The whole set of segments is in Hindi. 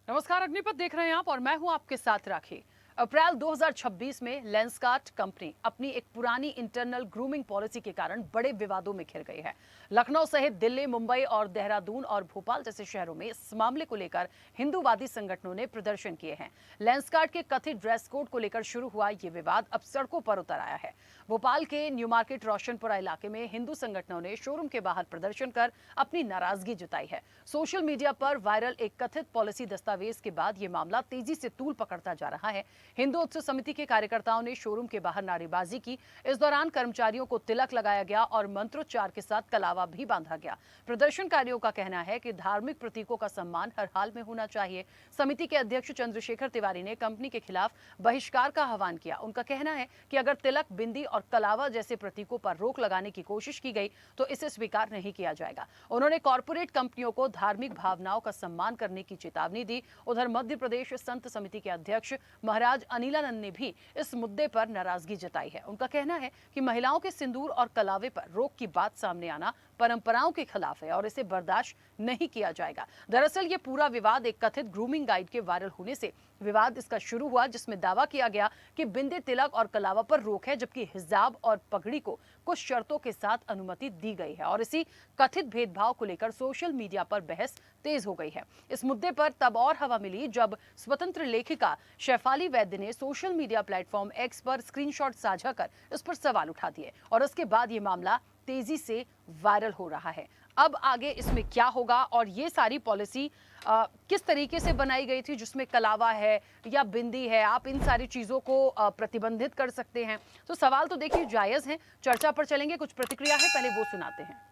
नमस्कार, अग्निपथ देख रहे हैं आप और मैं हूं आपके साथ राखी। अप्रैल 2026 में लेंसकार्ट कंपनी अपनी एक पुरानी इंटरनल ग्रूमिंग पॉलिसी के कारण बड़े विवादों में घिर गई है। लखनऊ सहित दिल्ली, मुंबई और देहरादून और भोपाल जैसे शहरों में इस मामले को लेकर हिंदूवादी संगठनों ने प्रदर्शन किए हैं। लेंसकार्ट के कथित ड्रेस कोड को लेकर शुरू हुआ ये विवाद अब सड़कों पर उतर आया है। भोपाल के न्यू मार्केट रोशनपुरा इलाके में हिंदू संगठनों ने शोरूम के बाहर प्रदर्शन कर अपनी नाराजगी जताई है। सोशल मीडिया पर वायरल एक कथित पॉलिसी दस्तावेज के बाद ये मामला तेजी से तूल पकड़ता जा रहा है। हिंदू उत्सव समिति के कार्यकर्ताओं ने शोरूम के बाहर नारेबाजी की। इस दौरान कर्मचारियों को तिलक लगाया गया और मंत्रोच्चार के साथ कलावा भी बांधा गया। प्रदर्शनकारियों का कहना है कि धार्मिक प्रतीकों का सम्मान हर हाल में होना चाहिए। समिति के अध्यक्ष चंद्रशेखर तिवारी ने कंपनी के खिलाफ बहिष्कार का आह्वान किया। उनका कहना है कि अगर तिलक, बिंदी और कलावा जैसे प्रतीकों पर रोक लगाने की कोशिश की गई तो इसे स्वीकार नहीं किया जाएगा। उन्होंने कॉरपोरेट कंपनियों को धार्मिक भावनाओं का सम्मान करने की चेतावनी दी। उधर मध्य प्रदेश संत समिति के अध्यक्ष महाराज अनिलानंद ने भी इस मुद्दे पर नाराजगी जताई है। उनका कहना है कि महिलाओं के सिंदूर और कलावे पर रोक की बात सामने आना परंपराओं के खिलाफ है और इसे बर्दाश्त नहीं किया जाएगा। दरअसल ये पूरा विवाद एक कथित ग्रूमिंग गाइड के वायरल होने से विवाद इसका शुरू हुआ, जिसमें दावा किया गया कि बिंदी, तिलक और कलावा पर रोक है, जबकि हिजाब और पगड़ी को कुछ शर्तों के साथ अनुमति दी गई है। और इसी कथित भेदभाव को लेकर सोशल मीडिया पर बहस तेज हो गई है। इस मुद्दे पर तब और हवा मिली जब स्वतंत्र लेखिका शेफाली वैद्य ने सोशल मीडिया प्लेटफॉर्म एक्स पर स्क्रीनशॉट साझा कर इस पर सवाल उठा दिए और उसके बाद ये मामला तेजी से वायरल हो रहा है। अब आगे इसमें क्या होगा और ये सारी पॉलिसी किस तरीके से बनाई गई थी, जिसमें कलावा है या बिंदी है, आप इन सारी चीजों को प्रतिबंधित कर सकते हैं। तो सवाल तो देखिए जायज हैं, चर्चा पर चलेंगे। कुछ प्रतिक्रिया है, पहले वो सुनाते हैं।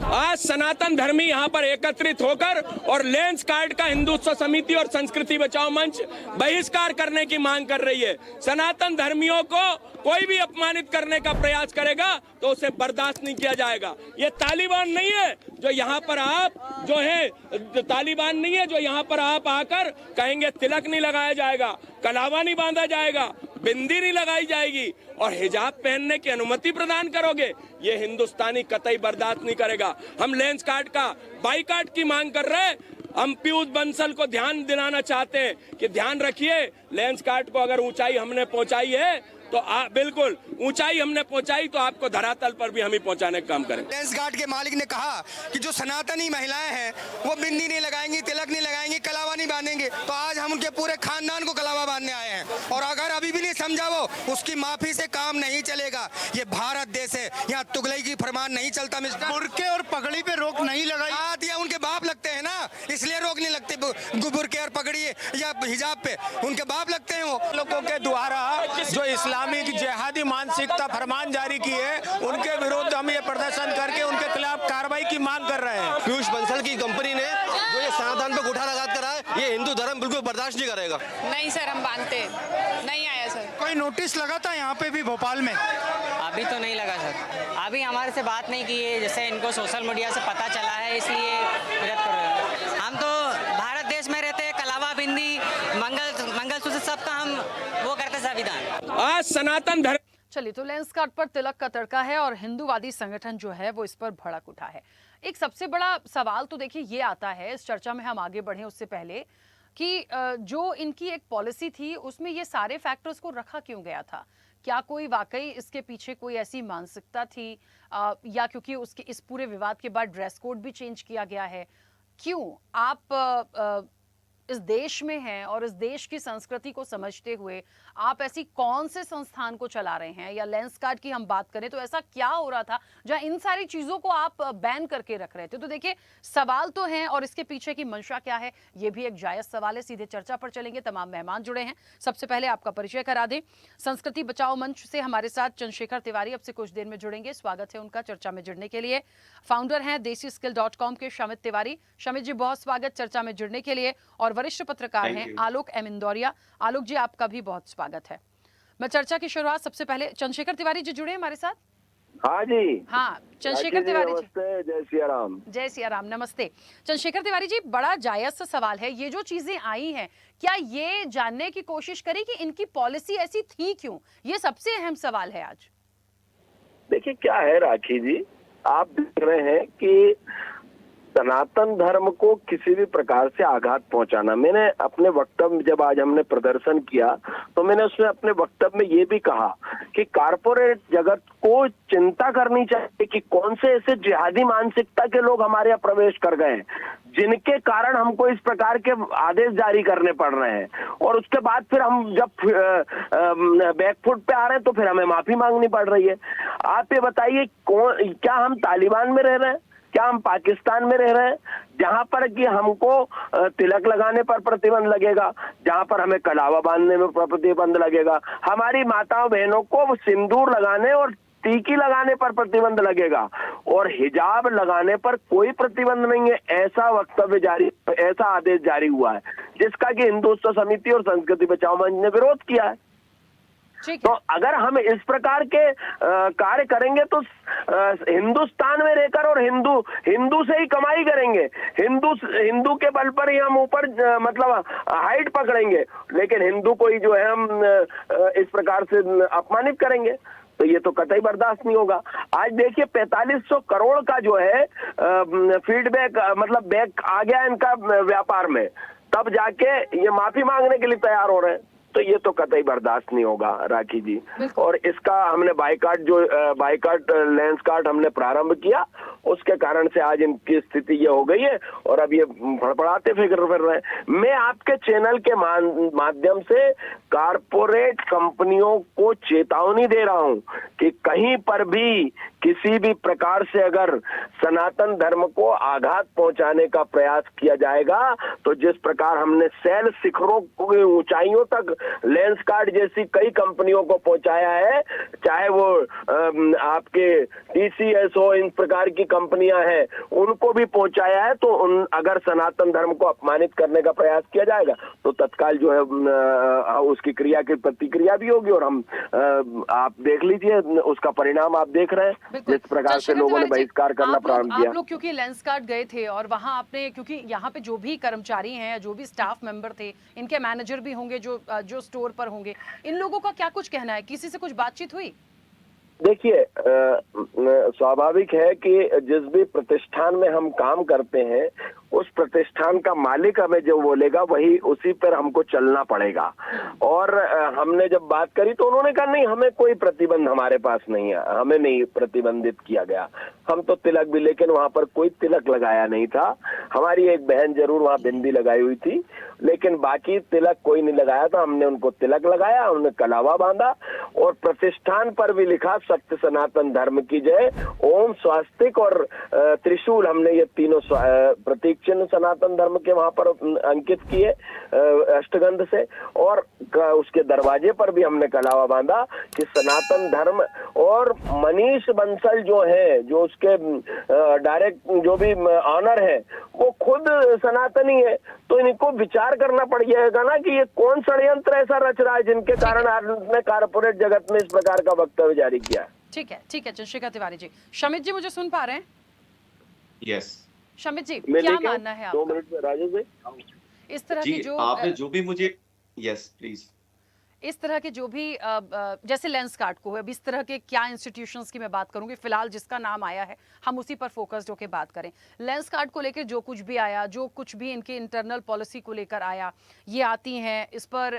आज सनातन धर्मी यहाँ पर एकत्रित होकर और लेंसकार्ट का हिंदू उत्सव समिति और संस्कृति बचाओ मंच बहिष्कार करने की मांग कर रही है। सनातन धर्मियों को कोई भी अपमानित करने का प्रयास करेगा तो उसे बर्दाश्त नहीं किया जाएगा। ये तालिबान नहीं है जो यहाँ पर आप जो है तालिबान नहीं है जो यहाँ पर आप आकर कहेंगे तिलक नहीं लगाया जाएगा, कलावा नहीं बांधा जाएगा, बिंदी नहीं लगाई जाएगी और हिजाब पहनने की अनुमति प्रदान करोगे। ये हिंदुस्तानी कतई बर्दाश्त नहीं करेगा। हम लेंसकार्ट का बाइकाट की मांग कर रहे हैं। हम पीयूष बंसल को ध्यान दिलाना चाहते हैं कि ध्यान रखिए, लेंसकार्ट को अगर ऊंचाई हमने पहुंचाई है तो बिल्कुल ऊंचाई हमने पहुंचाई तो आपको धरातल पर भी हम ही पहुंचाने का काम करें। लेंसकार्ट के मालिक ने कहा कि जो सनातनी महिलाएं हैं वो बिंदी नहीं लगाएंगी, तिलक नहीं लगाएंगी, कलावा नहीं बांधेंगे। तो आज हम उनके पूरे खानदान को कलावा बांधने आए हैं और अगर अभी भी नहीं समझा वो, उसकी माफी से काम नहीं चलेगा। ये भारत देश है, यहाँ तुगलई की फरमान नहीं चलता। मिस्टर बुरके और पगड़ी पे रोक नहीं लगाई। या उनके बाप लगते हैं ना, इसलिए रोक नहीं लगते। बुरके और पगड़ी या हिजाब पे उनके बाप लगते हैं। वो लोगों के द्वारा जो इस्लामिक जिहादी मानसिकता फरमान जारी की है, उनके विरुद्ध हम ये प्रदर्शन करके उनके खिलाफ कार्रवाई की मांग कर रहे हैं। पीयूष बंसल की कंपनी ने जो ये सनातन पे गुठा लगा कर रहा है, ये हिंदू धर्म बिल्कुल बर्दाश्त नहीं करेगा। नहीं सर, हम बांधते नहीं आया सर। कोई नोटिस लगा था यहाँ पे भी भोपाल में? अभी तो नहीं लगा सर, अभी हमारे से बात नहीं की है। जैसे इनको सोशल मीडिया से पता चला है इसलिए विरोध कर रहे हैं। हम तो भारत देश में रहते हैं, कलावा, बिंदी, मंगलसूत्र सबका हम वो करते संविधान। आज सनातन धर्म चलिए, तो लेंसकार्ट पर तिलक का तड़का है और हिंदूवादी संगठन जो है वो इस पर भड़क उठा है। एक सबसे बड़ा सवाल तो देखिए ये आता है, इस चर्चा में हम आगे बढ़े उससे पहले, कि जो इनकी एक पॉलिसी थी उसमें ये सारे फैक्टर्स को रखा क्यों गया था? क्या कोई वाकई इसके पीछे कोई ऐसी मानसिकता थी, या क्योंकि उसके इस पूरे विवाद के बाद ड्रेस कोड भी चेंज किया गया है? क्यों आप इस देश में हैं और इस देश की संस्कृति को समझते हुए आप ऐसी कौन से संस्थान को चला रहे हैं? या लेंसकार्ट की हम बात करें तो ऐसा क्या हो रहा था जहां इन सारी चीजों को आप बैन करके रख रहे थे? तो देखिए, सवाल तो हैं और इसके पीछे की मंशा क्या है, ये भी एक जायज सवाल है। सीधे चर्चा पर चलेंगे। तमाम मेहमान जुड़े हैं। सबसे पहले आपका परिचय करा दें। संस्कृति बचाओ मंच से हमारे साथ चंद्रशेखर तिवारी अब से कुछ देर में जुड़ेंगे, स्वागत है उनका चर्चा में जुड़ने के लिए। फाउंडर हैं desiskill.com के शमित तिवारी। शमित जी, बहुत स्वागत चर्चा में जुड़ने के लिए। और वरिष्ठ पत्रकार हैं आलोक एम इंदौरिया। आलोक जी, आपका भी बहुत स्वागत है। मैं चर्चा की शुरुआत सबसे पहले चंद्रशेखर तिवारी जी जुड़े हमारे साथ। हाँ जी। हाँ, चंद्रशेखर तिवारी जी, जय सिया राम। जय सिया राम, नमस्ते। चंद्रशेखर तिवारी जी, बड़ा जायज सा सवाल है, ये जो चीजें आई हैं, क्या ये जानने की कोशिश करें कि इनकी पॉलिसी ऐसी थी क्यों? ये सबसे अहम सवाल है आज। देखिए क्या है राखी जी, आप देख रहे हैं कि सनातन धर्म को किसी भी प्रकार से आघात पहुंचाना, मैंने अपने वक्तव्य में, जब आज हमने प्रदर्शन किया तो मैंने उसमें अपने वक्तव्य में ये भी कहा कि कारपोरेट जगत को चिंता करनी चाहिए कि कौन से ऐसे जिहादी मानसिकता के लोग हमारे यहाँ प्रवेश कर गए हैं जिनके कारण हमको इस प्रकार के आदेश जारी करने पड़ रहे हैं, और उसके बाद फिर हम जब बैकफुट पे आ रहे हैं तो फिर हमें माफी मांगनी पड़ रही है। आप ये बताइए, क्या हम तालिबान में रह रहे हैं, क्या हम पाकिस्तान में रह रहे हैं जहां पर कि हमको तिलक लगाने पर प्रतिबंध लगेगा, जहां पर हमें कलावा बांधने में प्रतिबंध लगेगा, हमारी माताओं बहनों को सिंदूर लगाने और टीकी लगाने पर प्रतिबंध लगेगा और हिजाब लगाने पर कोई प्रतिबंध नहीं है, ऐसा वक्तव्य जारी, ऐसा आदेश जारी हुआ है जिसका कि हिंदुत्व समिति और संस्कृति बचाओ मंच ने विरोध किया है। तो अगर हम इस प्रकार के कार्य करेंगे तो हिंदुस्तान में रहकर और हिंदू से ही कमाई करेंगे, हिंदू के बल पर ही हम ऊपर मतलब हाइट पकड़ेंगे, लेकिन हिंदू को ही जो है हम इस प्रकार से अपमानित करेंगे, तो ये तो कतई बर्दाश्त नहीं होगा। आज देखिए 4500 करोड़ का जो है फीडबैक मतलब बैक आ गया इनका व्यापार में, तब जाके ये माफी मांगने के लिए तैयार हो रहे हैं, तो ये तो कतई बर्दाश्त नहीं होगा राखी जी। और इसका हमने बाइकाट लेंसकार्ट हमने प्रारंभ किया, उसके कारण से आज इनकी स्थिति ये हो गई है और अब ये फड़फड़ाते फिर रहे हैं। मैं आपके चैनल के माध्यम से कारपोरेट कंपनियों को चेतावनी दे रहा हूं कि कहीं पर भी किसी भी प्रकार से अगर सनातन धर्म को आघात पहुंचाने का प्रयास किया जाएगा तो जिस प्रकार हमने शैल शिखरों की ऊंचाइयों तक लेंसकार्ट जैसी कई कंपनियों को पहुंचाया है, चाहे वो आपके TCS हो, इन प्रकार की कंपनियां हैं, उनको भी पहुंचाया है, तो अगर सनातन धर्म को अपमानित करने का प्रयास किया जाएगा तो तत्काल जो है उसकी क्रिया की प्रतिक्रिया भी होगी और हम आप देख लीजिए उसका परिणाम आप देख रहे हैं जिस प्रकार से लोगों ने बहिष्कार करना प्रारंभ किया। आप लोग क्योंकि लेंसकार्ट गए थे और वहां आपने, क्योंकि यहाँ पे जो भी कर्मचारी हैं, जो भी स्टाफ मेंबर थे, इनके मैनेजर भी होंगे जो स्टोर पर होंगे, इन लोगों का क्या कुछ कहना है, किसी से कुछ बातचीत हुई? देखिए स्वाभाविक है कि जिस भी प्रतिष्ठान में हम काम करते हैं उस प्रतिष्ठान का मालिक हमें जो बोलेगा वही उसी पर हमको चलना पड़ेगा। और हमने जब बात करी तो उन्होंने कहा नहीं, हमें कोई प्रतिबंध हमारे पास नहीं है, हमें नहीं प्रतिबंधित किया गया। हम तो तिलक भी, लेकिन वहां पर कोई तिलक लगाया नहीं था। हमारी एक बहन जरूर वहां बिंदी लगाई हुई थी, लेकिन बाकी तिलक कोई नहीं लगाया था। हमने उनको तिलक लगाया, उन्हें कलावा बांधा और प्रतिष्ठान पर भी लिखा सत्य सनातन धर्म की जय, ओम स्वास्तिक और त्रिशूल, हमने ये तीनों प्रतीक चिन्ह सनातन धर्म के वहां पर अंकित किए अष्टगंध से, और उसके दरवाजे पर भी हमने कलावा बांधा कि सनातन धर्म। और मनीष बंसल जो है, जो उसके डायरेक्ट जो भी ऑनर है, वो खुद सनातनी है, तो इनको विचार करना पड़ जाएगा ना कि ये कौन षड्यंत्र ऐसा रच रहा है जिनके कारण आपने कारपोरेट जगत में इस प्रकार का वक्तव्य जारी किया। ठीक है चंद्रशेखर तिवारी जी। शमित जी मुझे सुन पा रहे हैं? यस शमित जी, क्या मानना है आपका? 2 मिनट में राजेश भाई, इस तरह की जो आपने जो भी मुझे, यस प्लीज, इस तरह के जो भी जैसे लेंसकार्ट को है, अब इस तरह के क्या इंस्टीट्यूशंस की मैं बात करूंगी, फिलहाल जिसका नाम आया है हम उसी पर फोकस्ड होकर बात करें। लेंसकार्ट को लेकर जो कुछ भी आया, जो कुछ भी इनके इंटरनल पॉलिसी को लेकर आया, ये आती हैं इस पर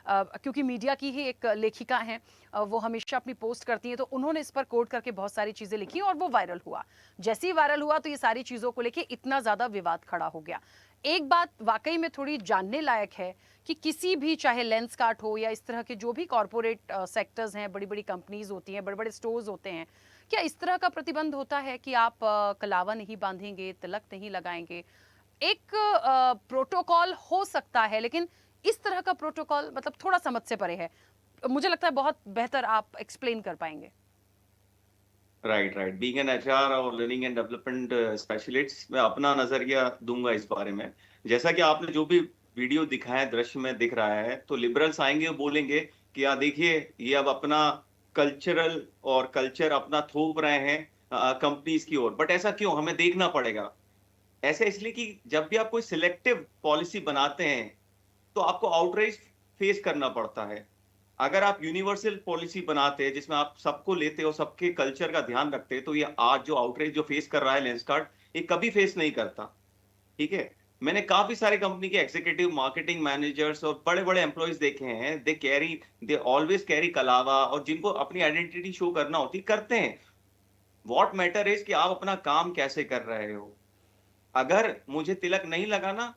क्योंकि मीडिया की ही एक लेखिका हैं, वो हमेशा अपनी पोस्ट करती हैं, तो उन्होंने इस पर कोट करके बहुत सारी चीज़ें लिखी और वो वायरल हुआ। जैसे ही वायरल हुआ तो ये सारी चीज़ों को लेकर इतना ज़्यादा विवाद खड़ा हो गया। एक बात वाकई में थोड़ी जानने लायक है कि किसी भी, चाहे लेंसकार्ट हो या इस तरह के जो भी कॉरपोरेट सेक्टर्स हैं, बड़ी बड़ी कंपनीज होती हैं, बड़े बड़े स्टोर्स होते हैं, क्या इस तरह का प्रतिबंध होता है कि आप कलावा नहीं बांधेंगे, तिलक नहीं लगाएंगे? एक प्रोटोकॉल हो सकता है, लेकिन इस तरह का प्रोटोकॉल मतलब थोड़ा समझ से परे है। मुझे लगता है बहुत बेहतर आप एक्सप्लेन कर पाएंगे। राइट बीइंग एन HR और लर्निंग एंड डेवलपमेंट स्पेशलिस्ट, मैं अपना नजरिया दूंगा इस बारे में। जैसा कि आपने जो भी वीडियो दिखाया, दृश्य में दिख रहा है, तो लिबरल्स आएंगे और बोलेंगे कि यार देखिए, ये अब अपना कल्चर अपना थोप रहे हैं कंपनीज की ओर। बट ऐसा क्यों, हमें देखना पड़ेगा। ऐसा इसलिए कि जब भी आप कोई सिलेक्टिव पॉलिसी बनाते हैं तो आपको आउटरीच फेस करना पड़ता है। अगर आप यूनिवर्सल पॉलिसी बनाते हैं जिसमें आप सबको लेते हो, सबके कल्चर का ध्यान रखते हैं, तो ये आज जो आउटरीच जो फेस कर रहा है लेंसकार्ट, ये कभी फेस नहीं करता, ठीक है। मैंने काफी सारे कंपनी के एग्जीक्यूटिव, मार्केटिंग मैनेजर्स और बड़े बड़े एम्प्लॉयज देखे हैं, दे ऑलवेज कैरी कलावा, और जिनको अपनी आइडेंटिटी शो करना होती करते हैं। व्हाट मैटर इज कि आप अपना काम कैसे कर रहे हो। अगर मुझे तिलक नहीं लगाना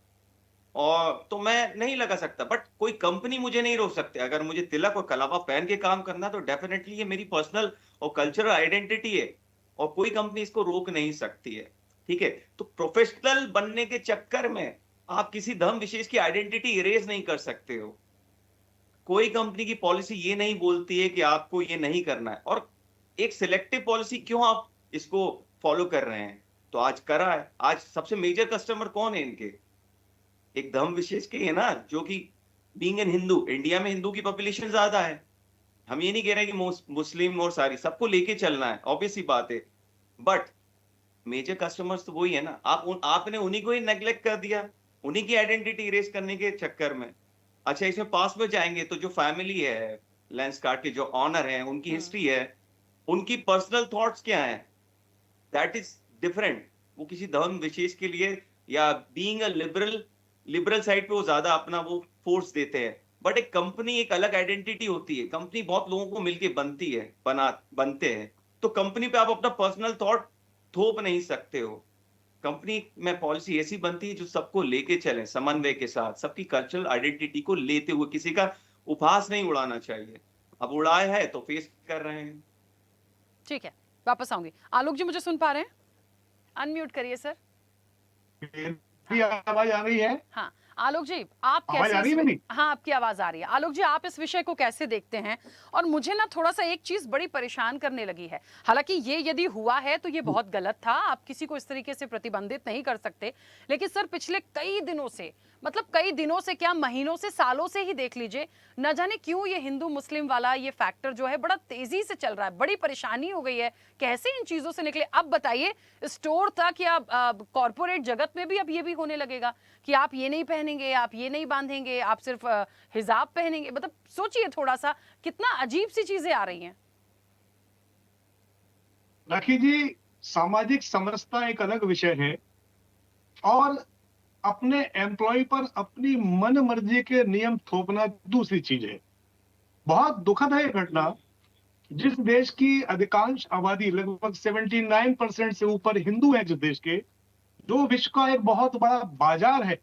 और तो मैं नहीं लगा सकता, बट कोई कंपनी मुझे नहीं रोक सकते। अगर मुझे तिलक और कलावा पहन के काम करना तो डेफिनेटली ये मेरी पर्सनल और कल्चरल आइडेंटिटी है और कोई कंपनी इसको रोक नहीं सकती है, ठीक है। तो प्रोफेशनल बनने के चक्कर में आप किसी धर्म विशेष की आइडेंटिटी इरेज नहीं कर सकते हो। कोई कंपनी की पॉलिसी ये नहीं बोलती है कि आपको ये नहीं करना है, और एक सिलेक्टिव पॉलिसी क्यों आप इसको फॉलो कर रहे हैं। तो आज करा है। आज सबसे मेजर कस्टमर कौन है इनके, एक धर्म विशेष के है ना, जो कि बीइंग एन हिंदू, इंडिया में हिंदू की पॉपुलेशन ज्यादा है। हम ये नहीं कह रहे कि मुस्लिम और सारी सबको लेके चलना है, ऑब्वियस ही बात है, बट मेजर कस्टमर्स तो वही है ना। आपने उन्हीं को ही नेग्लेक्ट कर दिया, उन्हीं की आइडेंटिटी इरेज करने के चक्कर में। अच्छा, इसमें पास में जाएंगे तो जो फैमिली है लेंसकार्ट के, जो ऑनर है, उनकी हिस्ट्री है, उनकी पर्सनल थॉट्स क्या है, दैट इज डिफरेंट। वो किसी धर्म विशेष के लिए या बीइंग अ लिबरल साइड पे वो ज्यादा अपना वो फोर्स देते हैं। बट एक कंपनी एक अलग आइडेंटिटी होती है, कंपनी बहुत लोगों को मिलके बनती है, बनते हैं, तो कंपनी पे आप अपना पर्सनल थॉट थोप नहीं सकते हो। कंपनी में पॉलिसी ऐसी बनती है जो सबको लेके चले समन्वय के साथ, सबकी कल्चरल आइडेंटिटी को लेते हुए, किसी का उपहास नहीं उड़ाना चाहिए। अब उड़ाए है तो फेस कर रहे हैं। ठीक है, वापस आऊंगी। आलोक जी, मुझे सुन पा रहे हैं? अनम्यूट करिए सर। आवाज आ रही है? हाँ आलोक जी, आप आवाज आ रही है मेरी? हाँ, आपकी आवाज आ रही है। आलोक जी, आप इस विषय को कैसे देखते हैं? और मुझे ना थोड़ा सा एक चीज बड़ी परेशान करने लगी है। हालांकि ये यदि हुआ है तो ये बहुत गलत था, आप किसी को इस तरीके से प्रतिबंधित नहीं कर सकते। लेकिन सर, पिछले कई दिनों से, मतलब कई दिनों से क्या, महीनों से, सालों से ही देख लीजिए, न जाने क्यों ये हिंदू मुस्लिम वाला ये फैक्टर जो है बड़ा तेजी से चल रहा है। बड़ी परेशानी हो गई है, कैसे इन चीजों से निकले। अब बताइए, स्टोर तक या कॉर्पोरेट जगत में भी अब ये भी होने लगेगा कि आप ये नहीं पहनेंगे, आप ये नहीं बांधेंगे, आप सिर्फ हिजाब पहनेंगे। मतलब सोचिए थोड़ा सा, कितना अजीब सी चीजें आ रही हैं। राखी जी, सामाजिक समरसता एक अलग विषय है और अपने एम्प्लॉय पर अपनी मन मर्जी के नियम थोपना दूसरी चीज है। बहुत दुखद है ये घटना। जिस देश की अधिकांश आबादी, लगभग 79% से ऊपर हिंदू है, जिस देश के, जो विश्व का एक बहुत बड़ा बाजार है,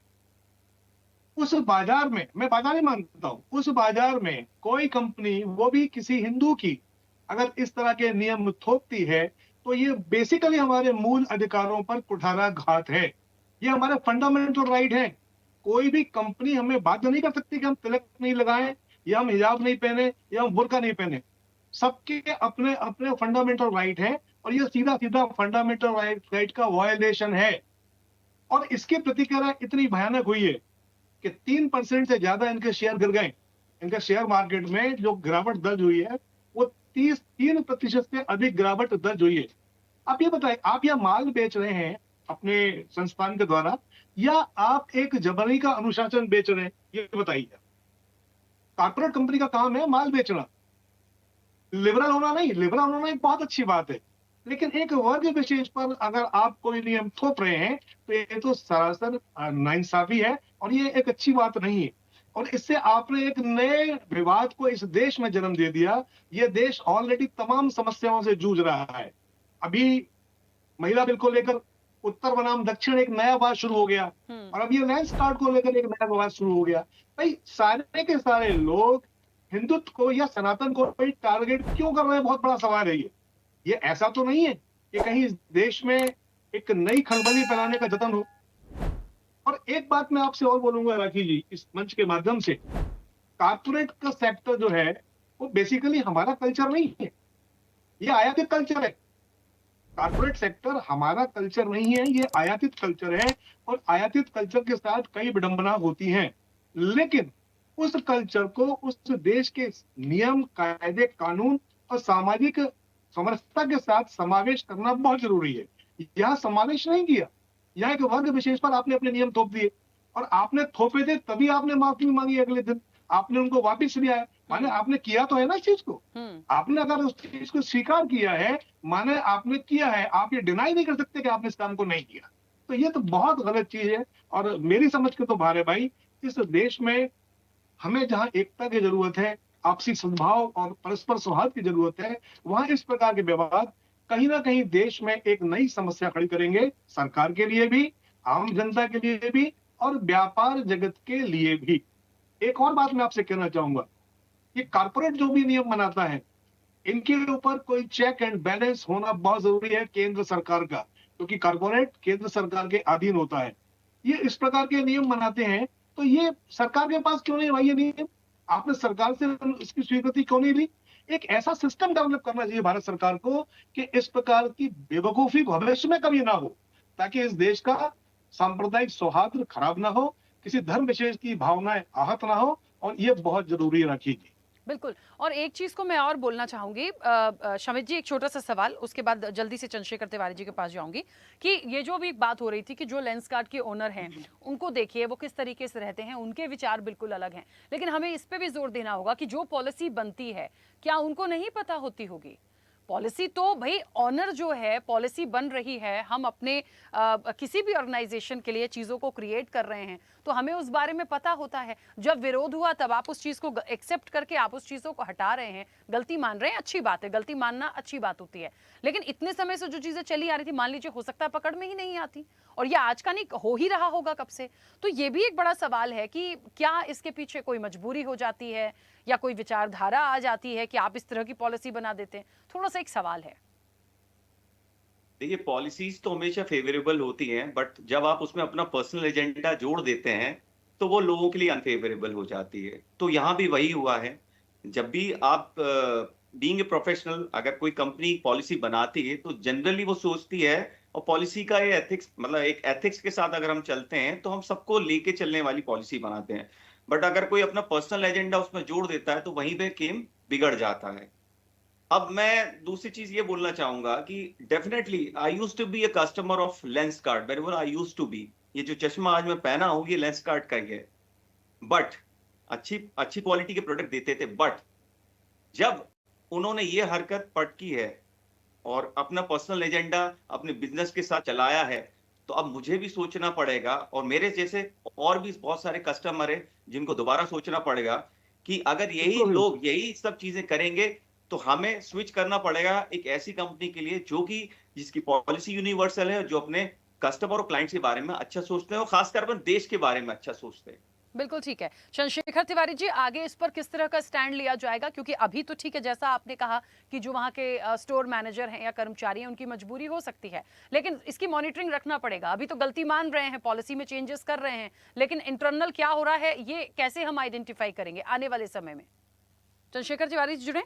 उस बाजार में, मैं बाजार ही मानता हूं, उस बाजार में कोई कंपनी, वो भी किसी हिंदू की, अगर इस तरह के नियम थोपती है तो ये बेसिकली हमारे मूल अधिकारों पर कुठाराघात है। ये हमारा फंडामेंटल राइट है। कोई भी कंपनी हमें बाध्य नहीं कर सकती कि हम तिलक नहीं लगाएं, या हम हिजाब नहीं पहने, या हम बुर्का नहीं पहने। सबके अपने अपने फंडामेंटल राइट है और ये सीधा सीधा फंडामेंटल राइट का वायलेशन है। और इसकी प्रतिक्रिया इतनी भयानक हुई है कि 3% से ज्यादा इनके शेयर गिर गए। इनके शेयर मार्केट में जो गिरावट दर्ज हुई है वो 3% से अधिक गिरावट दर्ज हुई है। आप ये बताएं, आप यह माल बेच रहे हैं अपने संस्थान के द्वारा, या आप एक जबरनी का अनुशासन बेच रहे हैं, ये बताइए। कॉर्पोरेट कंपनी का काम है माल बेचना, लिबरल होना नहीं। लिबरल होना एक बहुत अच्छी बात है, लेकिन एक वर्ग विशेष पर अगर आप कोई नियम थोप रहे हैं तो ये तो सरासर नाइंसाफी है और ये एक अच्छी बात नहीं है। और इससे आपने एक नए विवाद को इस देश में जन्म दे दिया। ये देश ऑलरेडी तमाम समस्याओं से जूझ रहा है। अभी महिला बिल को लेकर उत्तर बनाम दक्षिण एक नया विवाद शुरू हो गया, और अब ये लेंसकार्ट को लेकर एक नया विवाद शुरू हो गया। भाई, सारे के सारे लोग हिंदुत्व को या सनातन को टारगेट क्यों कर रहे हैं? बहुत बड़ा सवाल है ये ऐसा तो नहीं है कि कहीं इस देश में एक नई खलबली फैलाने का जतन हो। और एक बात मैं आपसे और बोलूंगा राखी जी, इस मंच के माध्यम से, कारपोरेट का सेक्टर जो है वो बेसिकली हमारा कल्चर नहीं है, ये आयातित कल्चर है। कारपोरेट सेक्टर हमारा कल्चर नहीं है, ये आयातित कल्चर है। और आयातित कल्चर के साथ कई विडंबना होती हैं, लेकिन उस कल्चर को उस देश के नियम, कायदे, कानून और सामाजिक समरसता के साथ समावेश करना बहुत जरूरी है। यहाँ समावेश नहीं किया, यहाँ एक वर्ग विशेष पर आपने अपने नियम थोप दिए, और आपने थोपे थे तभी आपने माफी मांगी, अगले दिन आपने उनको वापिस लिया है। माने आपने किया तो है ना इस चीज को। आपने अगर उस चीज को स्वीकार किया है, माने आपने किया है, आप ये डिनाई नहीं कर सकते कि आपने इस काम को नहीं किया। तो ये तो बहुत गलत चीज है। और मेरी समझ के तो भारे भाई, इस देश में हमें जहां एकता की जरूरत है, आपसी सद्भाव और परस्पर सौहार्द की जरूरत है, वहां इस प्रकार के विवाद कहीं ना कहीं देश में एक नई समस्या खड़ी करेंगे, सरकार के लिए भी, आम जनता के लिए भी और व्यापार जगत के लिए भी। एक और बात मैं आपसे कहना चाहूंगा, ये कारपोरेट जो भी नियम बनाता है, इनके ऊपर कोई चेक एंड बैलेंस होना बहुत जरूरी है केंद्र सरकार का, क्योंकि कारपोरेट केंद्र सरकार के अधीन होता है। ये इस प्रकार के नियम बनाते हैं, तो ये सरकार के पास क्यों नहीं भाई ये नियम? आपने सरकार से इसकी स्वीकृति क्यों नहीं ली? एक ऐसा सिस्टम डेवलप करना चाहिए भारत सरकार को कि इस प्रकार की बेवकूफी भविष्य में कभी ना हो, ताकि इस देश का सांप्रदायिक सौहार्द खराब ना हो, किसी धर्म विशेष की भावनाएं आहत ना हो, और ये बहुत जरूरी रखिए। बिल्कुल। और एक चीज को मैं और बोलना चाहूंगी, शमित जी, एक छोटा सा सवाल, उसके बाद जल्दी से चंद्रशेखर तिवारी जी के पास जाऊंगी, कि ये जो भी बात हो रही थी कि जो लेंसकार्ट के ओनर हैं उनको देखिए वो किस तरीके से रहते हैं, उनके विचार बिल्कुल अलग हैं, लेकिन हमें इस पे भी जोर देना होगा कि जो पॉलिसी बनती है क्या उनको नहीं पता होती होगी? पॉलिसी तो भाई ऑनर जो है, पॉलिसी बन रही है, हम अपने किसी भी ऑर्गेनाइजेशन के लिए चीज़ों को क्रिएट कर रहे हैं तो हमें उस बारे में पता होता है। जब विरोध हुआ तब आप उस चीज़ को एक्सेप्ट करके आप उस चीज़ों को हटा रहे हैं, गलती मान रहे हैं, अच्छी बात है, गलती मानना अच्छी बात होती है, लेकिन इतने समय से जो चीज़ें चली आ रही थी, मान लीजिए हो सकता है पकड़ में ही नहीं आती, और ये आज का नहीं, हो ही रहा होगा कब से। तो ये भी एक बड़ा सवाल है कि क्या इसके पीछे कोई मजबूरी हो जाती है या कोई विचारधारा आ जाती है कि आप इस तरह की पॉलिसी बना देते हैं? थोड़ा सा एक सवाल है। देखिए, पॉलिसीज तो हमेशा फेवरेबल होती हैं, बट जब आप उसमें अपना पर्सनल एजेंडा जोड़ देते हैं तो वो लोगों के लिए अनफेवरेबल हो जाती है। तो यहाँ भी वही हुआ है। जब भी आप बीइंग ए प्रोफेशनल, अगर कोई कंपनी पॉलिसी बनाती है तो जनरली वो सोचती है, और पॉलिसी का ये एथिक्स, मतलब एक एथिक्स के साथ अगर हम चलते हैं तो हम सबको लेके चलने वाली पॉलिसी बनाते हैं। बट अगर कोई अपना पर्सनल एजेंडा उसमें जोड़ देता है तो वहीं पे गेम बिगड़ जाता है। अब मैं दूसरी चीज ये बोलना चाहूंगा कि definitely I used to be a customer of Lenskart, wherever I used to be. ये जो चश्मा आज मैं पहना हूं ये लेंसकार्ट का ही है, बट अच्छी क्वालिटी के प्रोडक्ट देते थे। बट जब उन्होंने ये हरकत पटकी है और अपना पर्सनल एजेंडा अपने बिजनेस के साथ चलाया है, तो अब मुझे भी सोचना पड़ेगा, और मेरे जैसे और भी बहुत सारे कस्टमर है जिनको दोबारा सोचना पड़ेगा कि अगर यही लोग यही सब चीजें करेंगे तो हमें स्विच करना पड़ेगा एक ऐसी कंपनी के लिए जिसकी पॉलिसी यूनिवर्सल है, जो अपने कस्टमर और क्लाइंट्स के बारे में अच्छा सोचते हैं और खासकर अपन देश के बारे में अच्छा सोचते हैं। बिल्कुल ठीक है। चंद्रशेखर तिवारी जी, आगे इस पर किस तरह का स्टैंड लिया जाएगा? क्योंकि अभी तो ठीक है, जैसा आपने कहा कि जो वहाँ के स्टोर मैनेजर हैं या कर्मचारी हैं उनकी मजबूरी हो सकती है, लेकिन इसकी मॉनिटरिंग रखना पड़ेगा। अभी तो गलती मान रहे हैं, पॉलिसी में चेंजेस कर रहे हैं, लेकिन इंटरनल क्या हो रहा है ये कैसे हम आइडेंटिफाई करेंगे आने वाले समय में? चंद्रशेखर तिवारी जी जुड़े।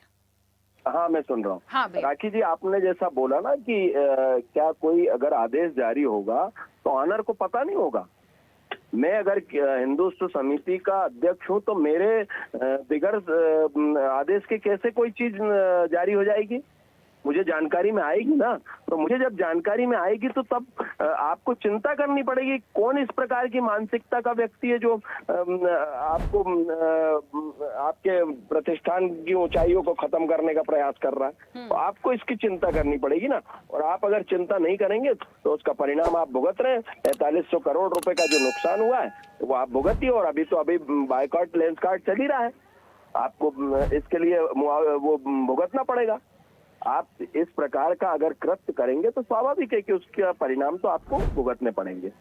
हाँ, मैं सुन रहा हूँ। हाँ राखी जी, आपने जैसा बोला ना कि क्या कोई अगर आदेश जारी होगा तो ऑनर को पता नहीं होगा। मैं अगर हिंदुत्व समिति का अध्यक्ष हूँ तो मेरे बिगड़ आदेश के कैसे कोई चीज जारी हो जाएगी? मुझे जानकारी में आएगी ना। तो मुझे जब जानकारी में आएगी तो तब आपको चिंता करनी पड़ेगी कौन इस प्रकार की मानसिकता का व्यक्ति है जो आपको आपके प्रतिष्ठान की ऊंचाइयों को खत्म करने का प्रयास कर रहा है। तो आपको इसकी चिंता करनी पड़ेगी ना, और आप अगर चिंता नहीं करेंगे तो उसका परिणाम आप भुगत रहे हैं। 4500 करोड़ रुपए का जो नुकसान हुआ है वो आप भुगतिए, और अभी बायकॉट लेंसकार्ट चल ही रहा है, आपको इसके लिए वो भुगतना पड़ेगा। आप इस प्रकार का अगर कृत्य करेंगे तो स्वाभाविक है कि उसका परिणाम तो आपको भुगतने पड़ेंगे।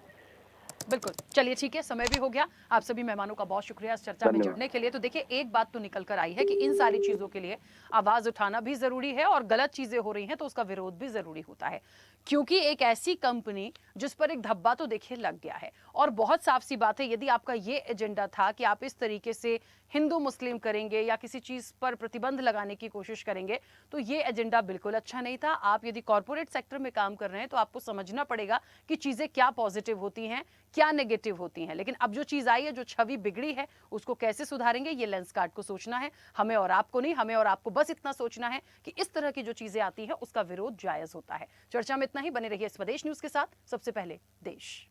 बिल्कुल। चलिए ठीक है, समय भी हो गया। आप सभी मेहमानों का बहुत शुक्रिया इस चर्चा में जुड़ने के लिए। तो देखिए, एक बात तो निकल कर आई है कि इन सारी चीजों के लिए आवाज उठाना भी जरूरी है, और गलत चीजें हो रही हैं तो उसका विरोध भी जरूरी होता है, क्योंकि एक ऐसी कंपनी जिस पर एक धब्बा तो देखिए लग गया है। और बहुत साफ सी बात है, यदि आपका ये एजेंडा था कि आप इस तरीके से हिंदू मुस्लिम करेंगे या किसी चीज पर प्रतिबंध लगाने की कोशिश करेंगे, तो ये एजेंडा बिल्कुल अच्छा नहीं था। आप यदि कॉर्पोरेट सेक्टर में काम कर रहे हैं तो आपको समझना पड़ेगा कि चीजें क्या पॉजिटिव होती हैं, क्या नेगेटिव होती हैं। लेकिन अब जो चीज आई है, जो छवि बिगड़ी है, उसको कैसे सुधारेंगे ये लेंसकार्ट को सोचना है, हमें और आपको नहीं। हमें और आपको बस इतना सोचना है कि इस तरह की जो चीजें आती हैं उसका विरोध जायज होता है। चर्चा में इतना ही। बने रहिए स्वदेश न्यूज के साथ। सबसे पहले देश।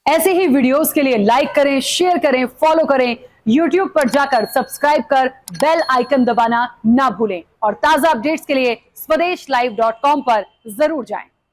ऐसे ही वीडियोस के लिए लाइक करें, शेयर करें, फॉलो करें। YouTube पर जाकर सब्सक्राइब कर बेल आइकन दबाना ना भूलें और ताजा अपडेट्स के लिए स्वदेशलाइव.com पर जरूर जाएं।